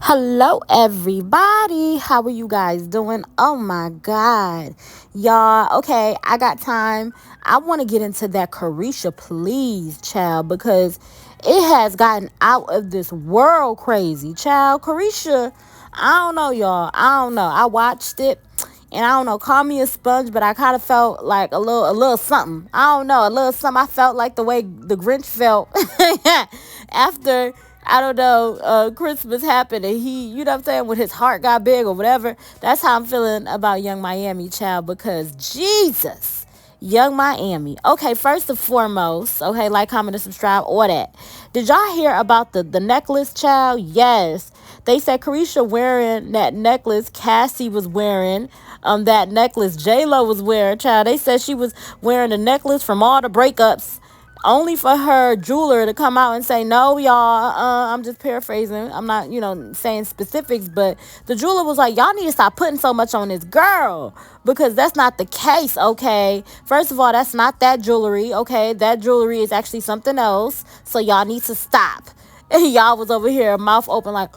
Hello, everybody. How are you guys doing? Oh my God. Y'all, okay, I got time. I want to get into that Caresha, please, child, because it has gotten out of this world crazy, child. Caresha, I don't know, y'all. I don't know. I watched it. And I don't know, call me a sponge, but I kind of felt like a little something. I don't know, a little something. I felt like the way the Grinch felt after, I don't know, Christmas happened and he, you know what I'm saying, when his heart got big or whatever. That's how I'm feeling about Young Miami, child, because Jesus, Young Miami. Okay, first and foremost, okay, like, comment, and subscribe, all that. Did y'all hear about the necklace, child? Yes. They said Caresha wearing that necklace Cassie was wearing, that necklace J-Lo was wearing, child. They said she was wearing the necklace from all the breakups, only for her jeweler to come out and say, no, y'all, I'm just paraphrasing. I'm not, saying specifics, but the jeweler was like, y'all need to stop putting so much on this girl because that's not the case, okay? First of all, that's not that jewelry, okay? That jewelry is actually something else, so y'all need to stop. And y'all was over here, mouth open like,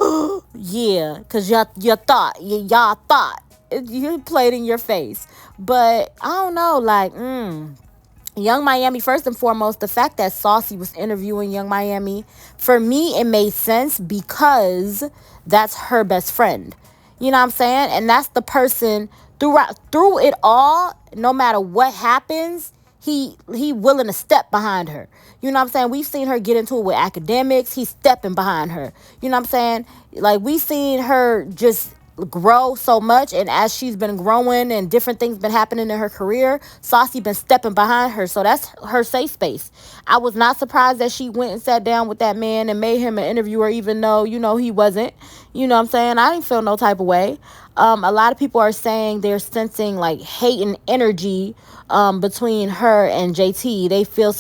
yeah, because y'all thought. You played in your face. But I don't know, like, Young Miami, first and foremost, the fact that Saucy was interviewing Young Miami, for me, it made sense because that's her best friend. You know what I'm saying? And that's the person through it all, no matter what happens, he willing to step behind her. You know what I'm saying? We've seen her get into it with academics. He's stepping behind her. You know what I'm saying? Like, we've seen her just grow so much, and as she's been growing and different things been happening in her career, Saucy been stepping behind her, so that's her safe space. I was not surprised that she went and sat down with that man and made him an interviewer, even though he wasn't. You know what I'm saying? I didn't feel no type of way. A lot of people are saying they're sensing like hate and energy between her and JT. They feel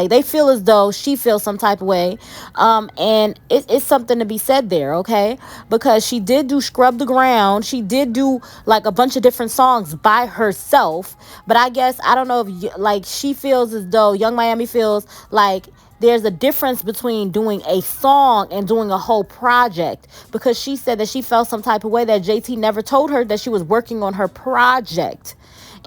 they feel as though she feels some type of way. And it's something to be said there, okay? Because she did do Scrub the Ground. She did do like a bunch of different songs by herself. But I guess, I don't know if like she feels as though Young Miami feels like there's a difference between doing a song and doing a whole project, because she said that she felt some type of way that JT never told her that she was working on her project.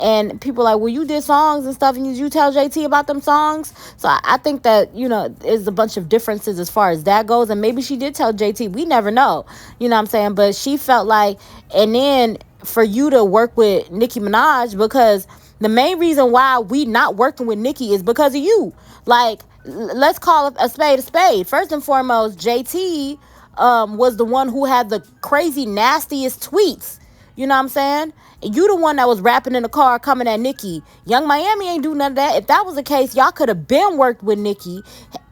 And people are like, well, you did songs and stuff, and did you tell JT about them songs? So I think that, there's a bunch of differences as far as that goes. And maybe she did tell JT. We never know. You know what I'm saying? But she felt like, and then for you to work with Nicki Minaj, because the main reason why we not working with Nicki is because of you. Like, let's call it a spade a spade. First and foremost, JT was the one who had the crazy nastiest tweets. You know what I'm saying? And you the one that was rapping in the car coming at Nicki. Young Miami ain't do none of that. If that was the case, y'all could have been worked with Nicki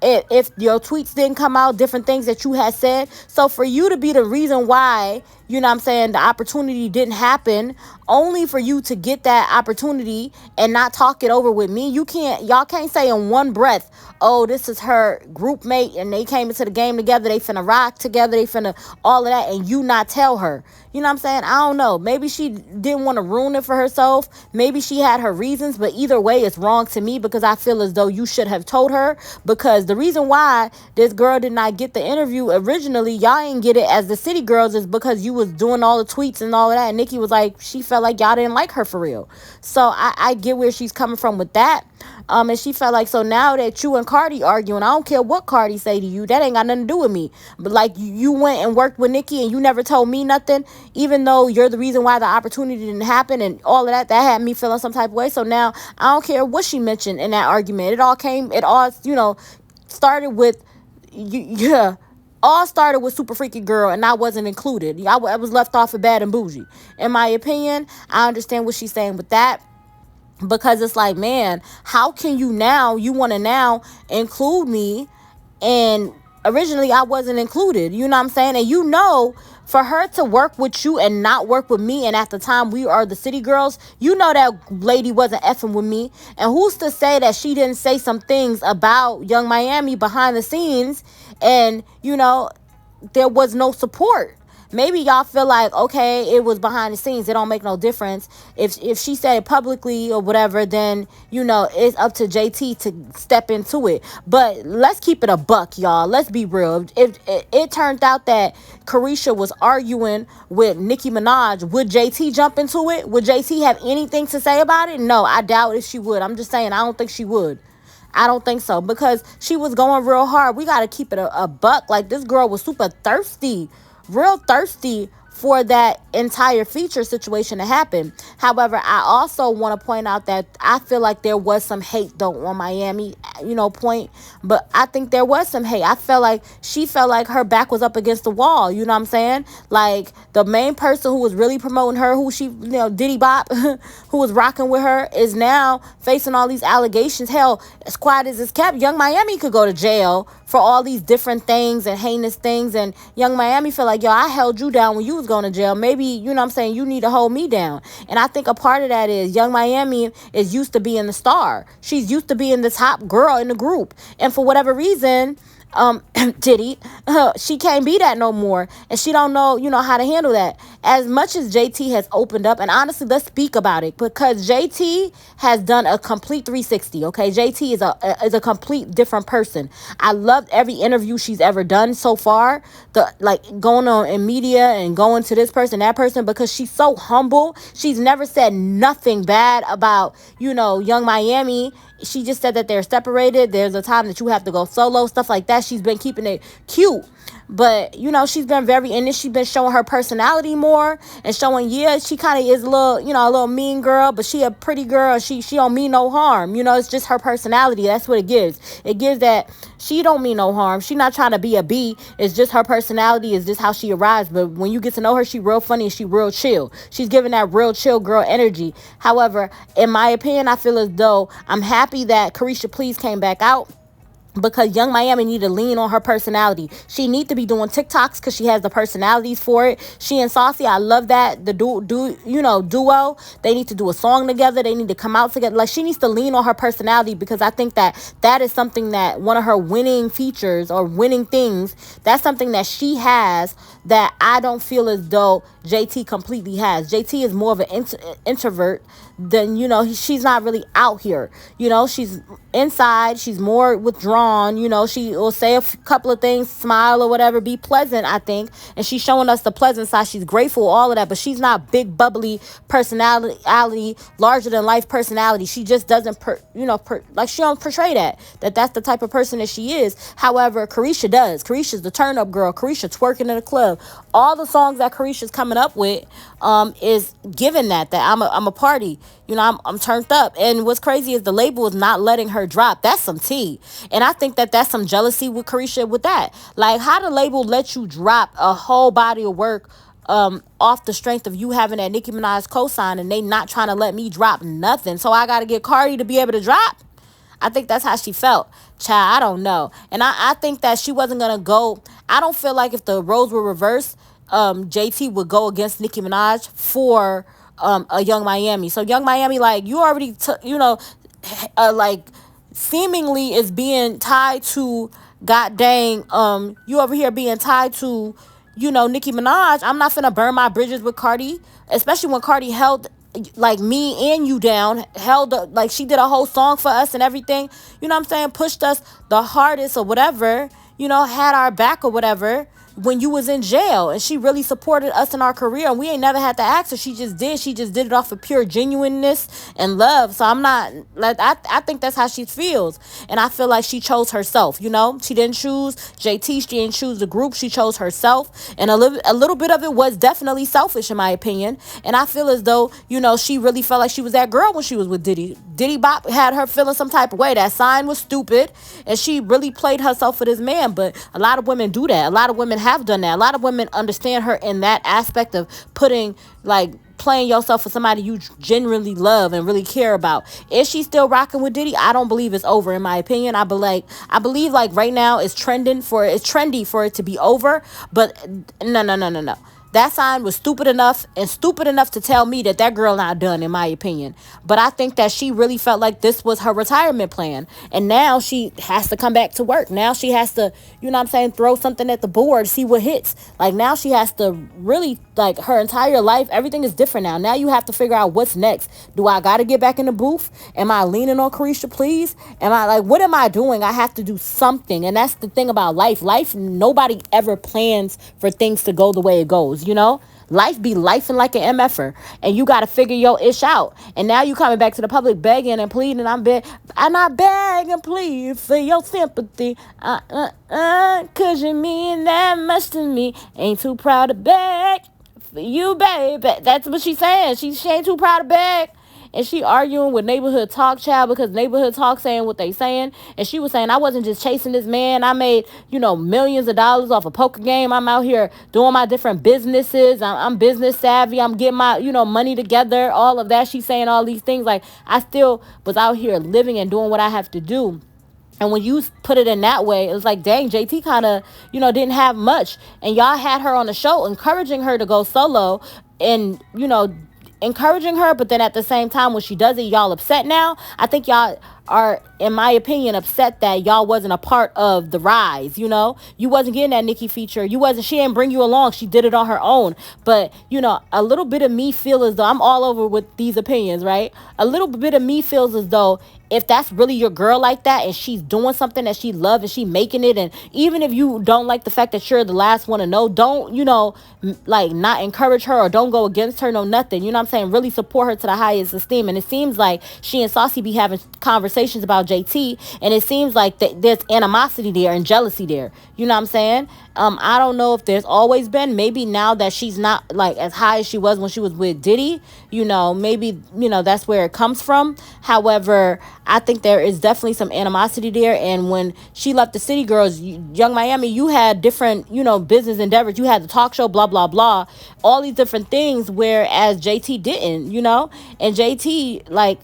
if your tweets didn't come out, different things that you had said. So for you to be the reason why, you know what I'm saying, the opportunity didn't happen, only for you to get that opportunity and not talk it over with me, y'all can't say in one breath, oh, this is her group mate and they came into the game together, they finna rock together, they finna all of that, and you not tell her. You know what I'm saying? I don't know. Maybe she didn't want to ruin it for herself. Maybe she had her reasons, but either way, it's wrong to me, because I feel as though you should have told her, because the reason why this girl did not get the interview originally, y'all ain't get it as the City Girls, is because you was doing all the tweets and all of that. And Nicki was like, she felt like y'all didn't like her for real. So I get where she's coming from with that. And she felt like, so now that you and Cardi arguing, I don't care what Cardi say to you, that ain't got nothing to do with me. But like, you went and worked with Nicki and you never told me nothing, even though you're the reason why the opportunity didn't happen and all of that had me feeling some type of way. So now I don't care what she mentioned in that argument. It all started with, yeah, all started with Super Freaky Girl, and I wasn't included. I was left off of Bad and Bougie. In my opinion, I understand what she's saying with that, because it's like, man, how can you want to now include me, and originally I wasn't included, you know what I'm saying? And for her to work with you and not work with me, and at the time we are the City Girls, that lady wasn't effing with me. And who's to say that she didn't say some things about Young Miami behind the scenes, and there was no support? maybe y'all feel like, okay, it was behind the scenes, it don't make no difference. If she said it publicly or whatever, then it's up to JT to step into it. But let's keep it a buck, y'all. Let's be real. If it turned out that Caresha was arguing with Nicki Minaj, would JT jump into it? Would JT have anything to say about it? No, I doubt if she would. I'm just saying, I don't think she would. I don't think so, because she was going real hard. We got to keep it a buck. Like, this girl was super thirsty, real thirsty for that entire feature situation to happen. However, I also want to point out that I feel like there was some hate though on Miami, point. But I think there was some hate. I felt like she felt like her back was up against the wall. You know what I'm saying? Like, the main person who was really promoting her, who she, Diddy Bop, who was rocking with her, is now facing all these allegations. Hell, as quiet as it's kept, Young Miami could go to jail for all these different things and heinous things. And Young Miami feel like, yo, I held you down when you was going to jail. Maybe, you need to hold me down. And I think a part of that is Young Miami is used to being the star. She's used to being the top girl in the group. And for whatever reason, Diddy, she can't be that no more, and she don't know how to handle that. As much as JT has opened up, and honestly, let's speak about it, because JT has done a complete 360. Okay, JT is a complete different person. I loved every interview she's ever done so far, the like going on in media and going to this person, that person, because she's so humble. She's never said nothing bad about Young Miami. She just said that they're separated. There's a time that you have to go solo, stuff like that. She's been keeping it cute. But, she's been she's been showing her personality more and showing, yeah, she kind of is a little mean girl, but she a pretty girl. She don't mean no harm. It's just her personality. That's what it gives. It gives that she don't mean no harm. She not trying to be a B. It's just her personality. Is just how she arrives. But when you get to know her, she real funny and she real chill. She's giving that real chill girl energy. However, in my opinion, I feel as though I'm happy that Caresha Please came back out, because Young Miami need to lean on her personality. She need to be doing TikToks because she has the personalities for it. She and Saucy, I love that. The duo. They need to do a song together. They need to come out together. Like, she needs to lean on her personality, because I think that is something that one of her winning features or winning things, that's something that she has that I don't feel as though JT completely has. JT is more of an introvert than, she's not really out here. She's inside. She's more withdrawn. She will say a couple of things, smile or whatever, be pleasant, I think. And she's showing us the pleasant side. She's grateful, all of that. But she's not big, bubbly personality, larger than life personality. She just doesn't, like, she don't portray that's the type of person that she is. However, Caresha does. Caresha's the turn up girl. Caresha twerking in the club. All the songs that Caresha's coming up with is giving that I'm a party. I'm turned up. And what's crazy is the label is not letting her drop. That's some tea. And I think that's some jealousy with Caresha with that. Like, how the label let you drop a whole body of work off the strength of you having that Nicki Minaj cosign, and they not trying to let me drop nothing. So I got to get Cardi to be able to drop. I think that's how she felt. Child, I don't know. And I think that she wasn't going to go. I don't feel like if the roles were reversed, JT would go against Nicki Minaj for a Young Miami. So Young Miami, like, you already, like, seemingly is being tied to, god dang, you over here being tied to, Nicki Minaj. I'm not finna burn my bridges with Cardi, especially when Cardi held, like, me and you down, held up, like, she did a whole song for us and everything, you know what I'm saying, pushed us the hardest or whatever, had our back or whatever when you was in jail, and she really supported us in our career, and we ain't never had to ask her. She just did it off of pure genuineness and love. So I'm not, like, I think that's how she feels, and I feel like she chose herself. She didn't choose JT, she didn't choose the group, she chose herself, and a little bit of it was definitely selfish in my opinion. And I feel as though she really felt like she was that girl when she was with Diddy Bop had her feeling some type of way. That sign was stupid, and she really played herself for this man. But a lot of women do that. A lot of women have done that. A lot of women understand her in that aspect of playing yourself for somebody you genuinely love and really care about. Is she still rocking with Diddy? I don't believe it's over, in my opinion. I believe right now it's trendy for it to be over. But no. That sign was stupid enough to tell me that that girl not done, in my opinion. But I think that she really felt like this was her retirement plan. And now she has to come back to work. Now she has to, you know what I'm saying, throw something at the board, see what hits. Like now she has to really, like, her entire life, everything is different now. Now you have to figure out what's next. Do I got to get back in the booth? Am I leaning on Caresha, please? Am I like, what am I doing? I have to do something. And that's the thing about life. Life, nobody ever plans for things to go the way it goes, you know? Life be lifing like an MFer, and you got to figure your ish out. And now you coming back to the public begging and pleading. I'm not begging and pleading for your sympathy. Cause you mean that much to me. Ain't too proud to beg for you, baby. That's what she's saying. She ain't too proud to beg. And she arguing with Neighborhood Talk, child, because Neighborhood Talk saying what they saying. And she was saying, I wasn't just chasing this man. I made, millions of dollars off a poker game. I'm out here doing my different businesses. I'm business savvy. I'm getting my, money together, all of that. She's saying all these things. Like, I still was out here living and doing what I have to do. And when you put it in that way, it was like, dang, JT kind of, didn't have much. And y'all had her on the show encouraging her to go solo and, encouraging her. But then at the same time, when she does it, y'all upset now. I think y'all are, in my opinion, upset that y'all wasn't a part of the rise. You wasn't getting that Nicki feature. She didn't bring you along. She did it on her own. But a little bit of me feel as though, I'm all over with these opinions, right? A little bit of me feels as though, if that's really your girl like that, and she's doing something that she loves and she making it, and even if you don't like the fact that you're the last one to know, don't, like, not encourage her or don't go against her, no nothing. You know what I'm saying? Really support her to the highest esteem. And it seems like she and Saucy be having conversations about JT, and it seems like there's animosity there and jealousy there. You know what I'm saying? I don't know if there's always been. Maybe now that she's not like as high as she was when she was with Diddy, maybe, that's where it comes from. However, I think there is definitely some animosity there. And when she left the City Girls, Young Miami, you had different, business endeavors. You had the talk show, blah, blah, blah, all these different things, whereas JT didn't, and JT, like,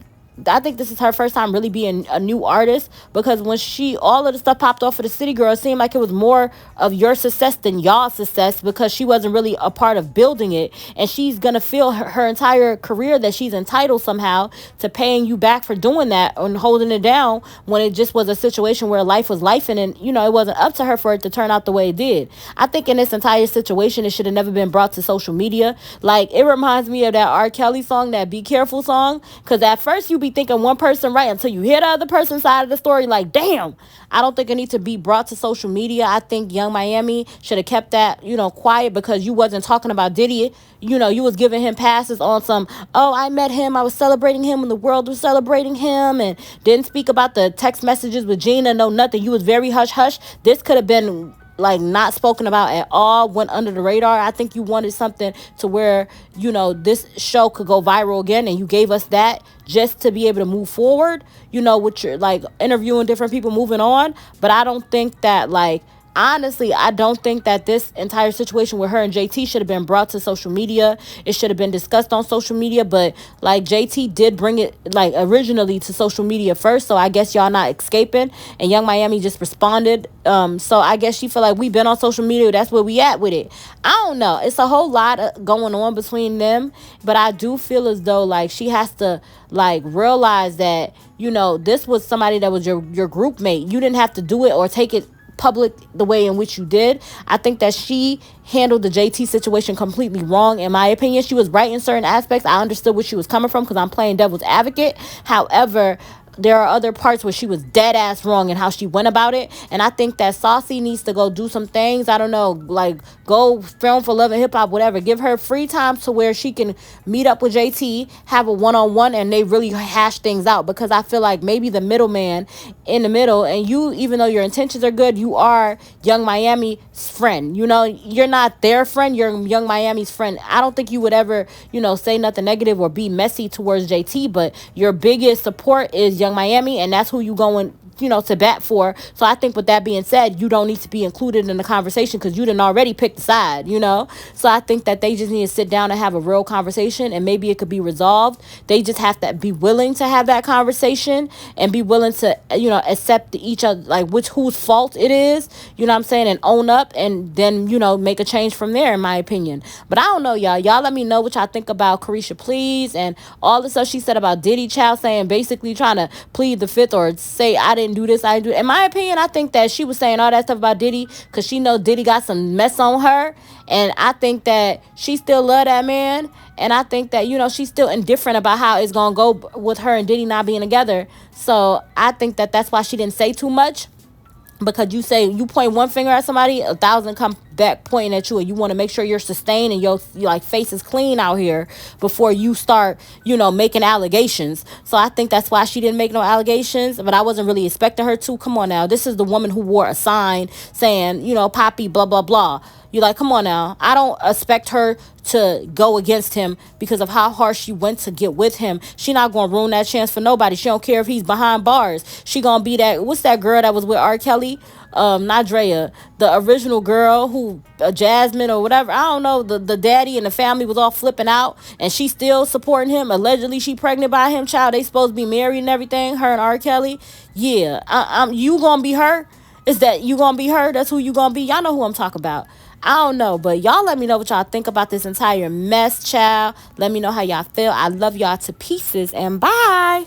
I think this is her first time really being a new artist, because when all of the stuff popped off for the City Girl, it seemed like it was more of your success than y'all's success, because she wasn't really a part of building it. And she's going to feel her entire career that she's entitled somehow to paying you back for doing that and holding it down, when it just was a situation where life was life, and it wasn't up to her for it to turn out the way it did. I think in this entire situation, it should have never been brought to social media. Like, it reminds me of that R. Kelly song, that Be Careful song, because at first you be thinking one person right until you hear the other person's side of the story. Like, damn, I don't think it needs to be brought to social media. I think Young Miami should have kept that, quiet, because you wasn't talking about Diddy. You was giving him passes on some, oh, I met him, I was celebrating him when the world was celebrating him, and didn't speak about the text messages with Gina, no nothing. You was very hush hush. This could have been, like, not spoken about at all, went under the radar. I think you wanted something to where, this show could go viral again, and you gave us that just to be able to move forward, with your, like, interviewing different people, moving on. But I don't think that, like, honestly, I don't think that this entire situation with her and JT should have been brought to social media. It should have been discussed on social media. But, like, JT did bring it, like, originally to social media first. So I guess y'all not escaping. And Young Miami just responded. So I guess she feel like we been on social media. That's where we at with it. I don't know. It's a whole lot going on between them. But I do feel as though, like, she has to, like, realize that, this was somebody that was your group mate. You didn't have to do it or take it public the way in which you did. I think that she handled the JT situation completely wrong. In my opinion, she was right in certain aspects. I understood where she was coming from, because I'm playing devil's advocate. However, there are other parts where she was dead ass wrong in how she went about it. And I think that Saucy needs to go do some things. I don't know, like, go film for Love and Hip Hop, whatever. Give her free time to where she can meet up with JT, have a one-on-one, and they really hash things out. Because I feel like maybe the middleman in the middle, and you, even though your intentions are good, you are Young Miami's friend. You're not their friend, you're Young Miami's friend. I don't think you would ever, say nothing negative or be messy towards JT, but your biggest support is Young Miami, and that's who you going to bat for. So I think with that being said, you don't need to be included in the conversation because you didn't already pick the side. So I think that they just need to sit down and have a real conversation, and maybe it could be resolved. They just have to be willing to have that conversation and be willing to, accept each other, like whose fault it is, you know what I'm saying, and own up, and then, make a change from there, in my opinion. But I don't know, y'all. Y'all let me know what y'all think about Caresha Please and all the stuff she said about Diddy child, saying basically trying to plead the fifth or say I didn't do this, I didn't do it. In my opinion, I think that she was saying all that stuff about Diddy because she know Diddy got some mess on her, and I think that she still love that man, and I think that she's still indifferent about how it's gonna go with her and Diddy not being together. So I think that that's why she didn't say too much, because you point one finger at somebody, 1,000 come back pointing at you, and you want to make sure you're sustained and your like face is clean out here before you start making allegations. So I think that's why she didn't make no allegations, but I wasn't really expecting her to. Come on now, this is the woman who wore a sign saying Poppy blah blah blah. You like, come on now. I don't expect her to go against him because of how hard she went to get with him. She not gonna ruin that chance for nobody. She don't care if he's behind bars. She gonna be that, what's that girl that was with R. Kelly? Not Drea, the original girl who, Jasmine or whatever. I don't know. The daddy and the family was all flipping out, and she still supporting him. Allegedly, she pregnant by him. Child, they supposed to be married and everything. Her and R. Kelly. Yeah, you gonna be her? Is that you gonna be her? That's who you gonna be? Y'all know who I'm talking about. I don't know, but y'all let me know what y'all think about this entire mess, child. Let me know how y'all feel. I love y'all to pieces, and bye.